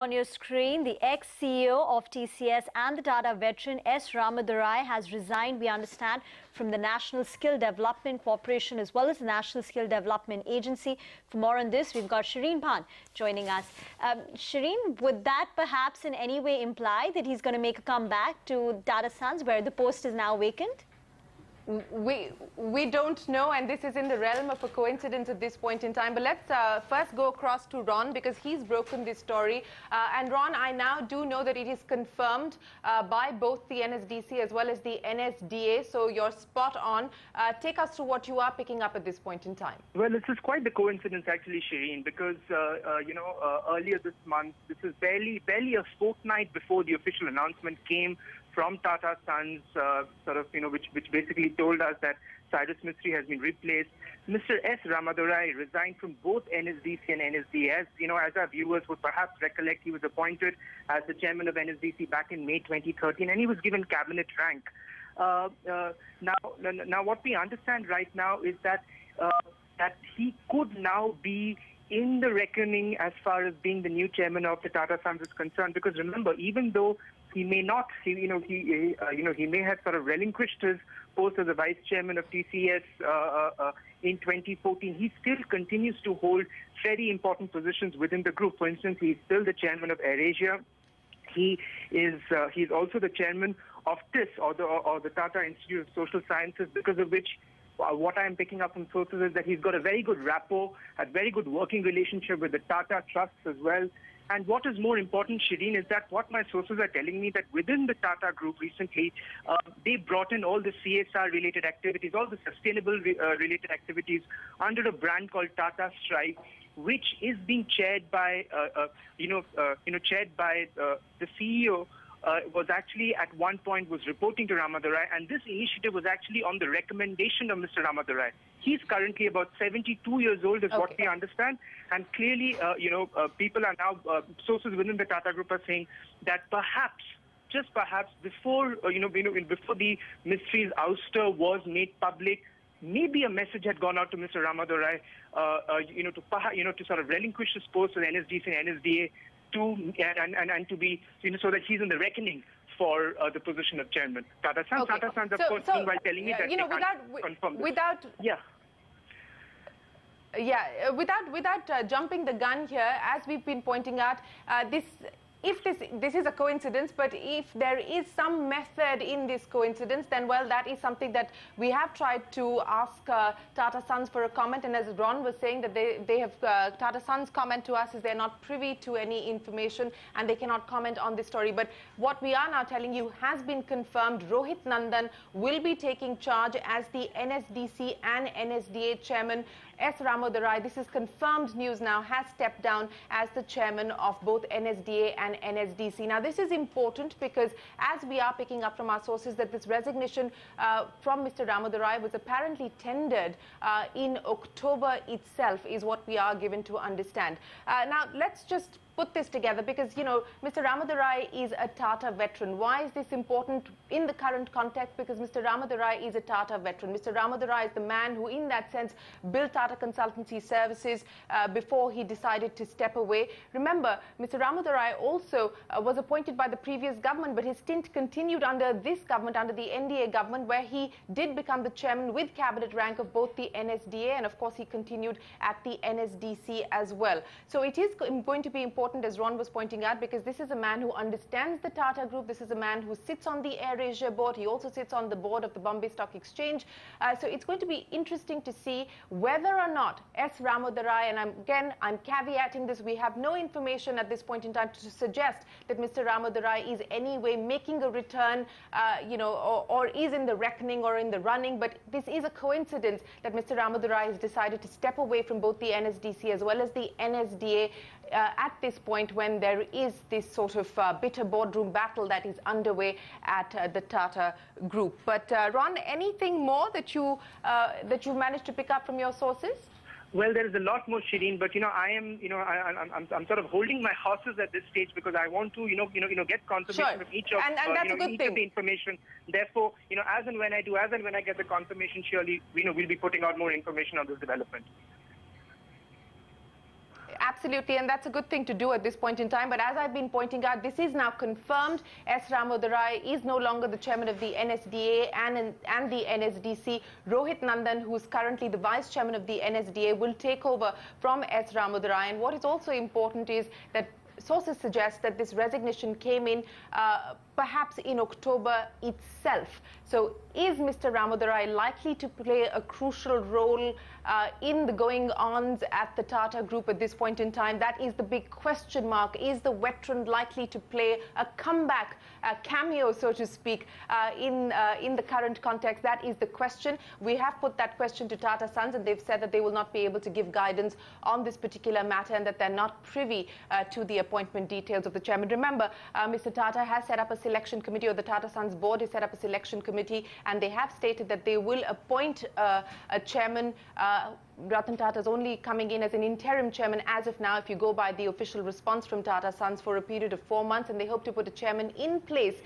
On your screen, the ex-CEO of TCS and the Tata veteran S. Ramadorai has resigned, we understand, from the National Skill Development Corporation as well as the National Skill Development Agency. For more on this, we've got Shereen Bhan joining us. Shereen, would that perhaps in any way imply that he's going to make a comeback to Tata Sons, where the post is now vacant? We don't know, and this is in the realm of a coincidence at this point in time. But let's first go across to Ron, because he's broken this story. And Ron, I now do know that it is confirmed by both the NSDC as well as the NSDA. So you're spot on. Take us through what you are picking up at this point in time. Well, this is quite the coincidence, actually, Shereen, because earlier this month, this is barely a fortnight before the official announcement came from Tata Sons, which basically told us that Cyrus Mistry has been replaced. Mr. S. Ramadorai resigned from both NSDC and NSDA. As our viewers would perhaps recollect, he was appointed as the chairman of NSDC back in May 2013, and he was given cabinet rank. Now, what we understand right now is that he could now be in the reckoning as far as being the new chairman of the Tata Sons is concerned. Because remember, even though he may not, he may have sort of relinquished his post as a vice chairman of TCS in 2014. He still continues to hold very important positions within the group. For instance, he's still the chairman of AirAsia. He's also the chairman of TIS, or the Tata Institute of Social Sciences, because of which what I am picking up from sources is that he's got a very good rapport, a very good working relationship with the Tata Trusts as well. And what is more important, Shereen, is that what my sources are telling me, that within the Tata Group recently, they brought in all the CSR-related activities, all the sustainable-related activities under a brand called Tata Strive, which is being chaired by, the CEO. Was actually at one point was reporting to Ramadorai, and this initiative was actually on the recommendation of Mr. Ramadorai. He's currently about 72 years old, is what we understand, and clearly, people are now sources within the Tata Group are saying that perhaps, just perhaps, before before the Mistry's ouster was made public, maybe a message had gone out to Mr. Ramadorai, to sort of relinquish his post with NSDC and NSDA. And to be, so that he's in the reckoning for the position of chairman. Tata Sons, of course, meanwhile telling me that they can't confirm this. Without jumping the gun here, as we've been pointing out, if this is a coincidence, but if there is some method in this coincidence, then, well, that is something that we have tried to ask Tata Sons for a comment. And as Ron was saying, that they have, Tata Sons' comment to us is they're not privy to any information and they cannot comment on this story. But what we are now telling you has been confirmed. Rohit Nandan will be taking charge as the NSDC and NSDA chairman. S. Ramadorai, this is confirmed news now, has stepped down as the chairman of both NSDA and NSDC. Now, this is important because, as we are picking up from our sources, that this resignation from Mr. Ramadorai was apparently tendered in October itself, is what we are given to understand. Now, let's just put this together, because, Mr. Ramadorai is a Tata veteran. Why is this important in the current context? Because Mr. Ramadorai is a Tata veteran. Mr. Ramadorai is the man who, in that sense, built Tata Consultancy Services before he decided to step away. Remember, Mr. Ramadorai also was appointed by the previous government, but his stint continued under this government, under the NDA government, where he did become the chairman with cabinet rank of both the NSDA, and of course he continued at the NSDC as well. So it is going to be important, as Ron was pointing out, because this is a man who understands the Tata Group. This is a man who sits on the AirAsia board. He also sits on the board of the Bombay Stock Exchange. So it's going to be interesting to see whether or not S. Ramadorai, and I'm caveating this, we have no information at this point in time to suggest that Mr. Ramadorai is anyway making a return, or is in the reckoning or in the running. But this is a coincidence that Mr. Ramadorai has decided to step away from both the NSDC as well as the NSDA at this point, when there is this sort of bitter boardroom battle that is underway at the Tata Group. But Ron, anything more that you managed to pick up from your sources? Well, there is a lot more, Shereen, but I'm sort of holding my horses at this stage, because I want to get confirmation from each of the information. Therefore, as and when I get the confirmation, surely we'll be putting out more information on this development. Absolutely, and that's a good thing to do at this point in time. But as I've been pointing out, this is now confirmed. S. Ramadorai is no longer the chairman of the NSDA and the NSDC. Rohit Nandan, who's currently the vice chairman of the NSDA, will take over from S. Ramadorai. And what is also important is that sources suggest that this resignation came in perhaps in October itself. So is Mr. Ramadorai likely to play a crucial role in the going-ons at the Tata Group at this point in time? That is the big question mark. Is the veteran likely to play a comeback, a cameo, so to speak, in the current context? That is the question. We have put that question to Tata Sons, and they've said that they will not be able to give guidance on this particular matter and that they're not privy to the appointment details of the chairman. Remember, Mr. Tata has set up a selection committee, or the Tata Sons board has set up a selection committee, and they have stated that they will appoint a chairman. Ratan Tata is only coming in as an interim chairman as of now, if you go by the official response from Tata Sons, for a period of 4 months, and they hope to put a chairman in place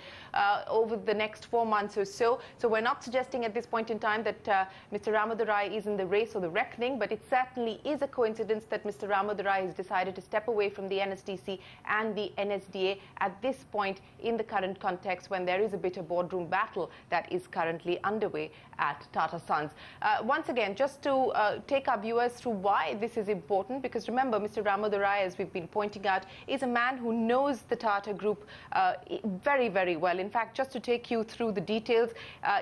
over the next 4 months or so. So we're not suggesting at this point in time that Mr. Ramadorai is in the race or the reckoning, but it certainly is a coincidence that Mr. Ramadorai has decided to step away from the NSDC and the NSDA at this point in the current context, when there is a bitter boardroom battle that is currently underway at Tata Sons. Once again, just to take our viewers through why this is important, because remember, Mr. Ramadorai, as we've been pointing out, is a man who knows the Tata Group very, very well. In fact, just to take you through the details,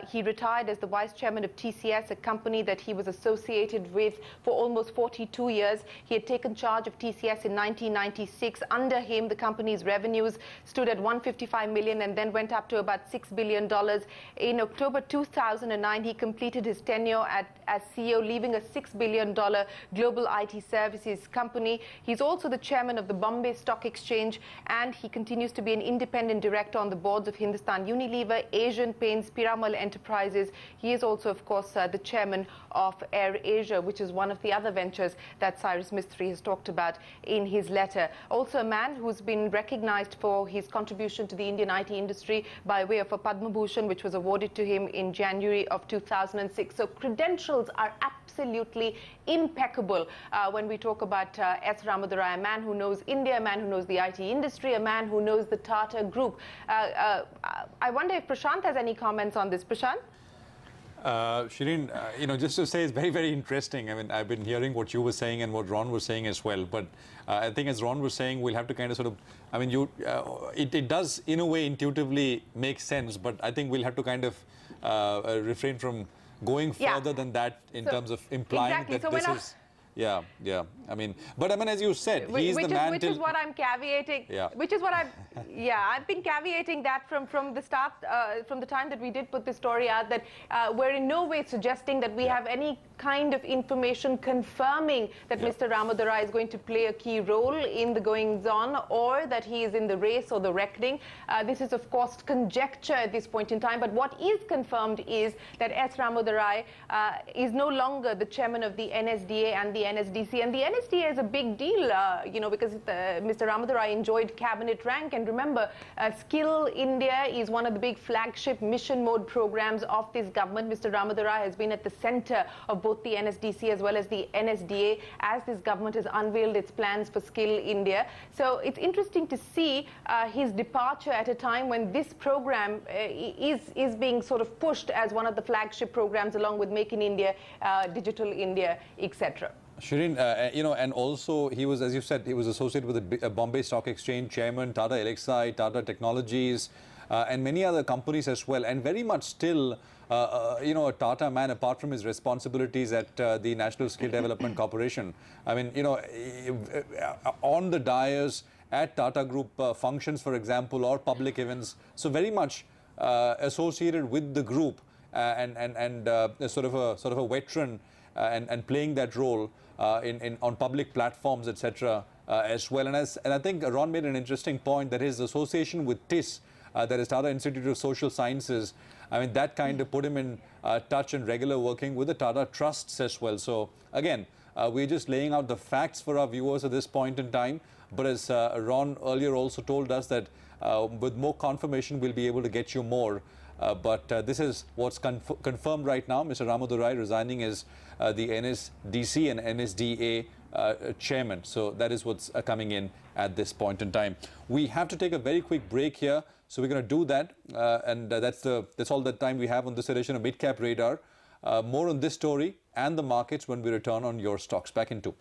he retired as the vice chairman of TCS, a company that he was associated with for almost 42 years. He had taken charge of TCS in 1996. Under him, the company's revenues stood at $155 million and then went up to about $6 billion. In October 2009, he completed his tenure as CEO, leaving a $6 billion global IT services company. He's also the chairman of the Bombay Stock Exchange, and he continues to be an independent director on the boards of Hindustan Unilever, Asian Paints, Piramal Enterprises. He is also, of course, the chairman of Air Asia, which is one of the other ventures that Cyrus Mistry has talked about in his letter. Also a man who's been recognized for his contribution to the Indian IT industry by way of a Padma Bhushan, which was awarded to him in January of 2006. So credentials are absolutely impeccable when we talk about S. Ramadorai, a man who knows India, a man who knows the IT industry, a man who knows the Tata Group. I wonder if Prashant has any comments on this. Prashant? Shereen, just to say, it's very, very interesting. I mean, I've been hearing what you were saying and what Ron was saying as well. But I think, as Ron was saying, we'll have to kind of sort of, I mean, it does, in a way, intuitively make sense. But I think we'll have to kind of refrain from going further than that in terms of implying that this is... Yeah. I mean, as you said, he's the man. Which is what I'm caveating. Yeah. Which is what I've been caveating that from the start, from the time that we did put this story out, that we're in no way suggesting that we have any kind of information confirming that Mr. Ramadorai is going to play a key role in the goings-on, or that he is in the race or the reckoning. This is, of course, conjecture at this point in time. But what is confirmed is that S. Ramadorai is no longer the chairman of the NSDA and the NSDC. And the NSDA is a big deal, because Mr. Ramadorai enjoyed cabinet rank. And remember, Skill India is one of the big flagship mission mode programs of this government. Mr. Ramadorai has been at the center of both the NSDC as well as the NSDA as this government has unveiled its plans for Skill India. So it's interesting to see his departure at a time when this program is being sort of pushed as one of the flagship programs, along with Make in India, Digital India, etc. Shereen, and also he was, as you said, he was associated with the Bombay Stock Exchange, chairman, Tata Elxsi, Tata Technologies, and many other companies as well, and very much still, a Tata man, apart from his responsibilities at the National Skill Development Corporation. I mean, on the dais at Tata Group functions, for example, or public events, so very much associated with the group and sort of a veteran and playing that role on public platforms, etc. As well. And I think Ron made an interesting point that his association with TIS, that is Tata Institute of Social Sciences, I mean, that kind of put him in touch and regular working with the Tata Trusts as well. So again, we're just laying out the facts for our viewers at this point in time. But as Ron earlier also told us that with more confirmation, we'll be able to get you more. But this is what's confirmed right now. Mr. Ramadorai resigning as the NSDC and NSDA chairman. So that is what's coming in at this point in time. We have to take a very quick break here. So we're going to do that. That's all the time we have on this edition of Mid Cap Radar. More on this story and the markets when we return on Your Stocks. Back in 2.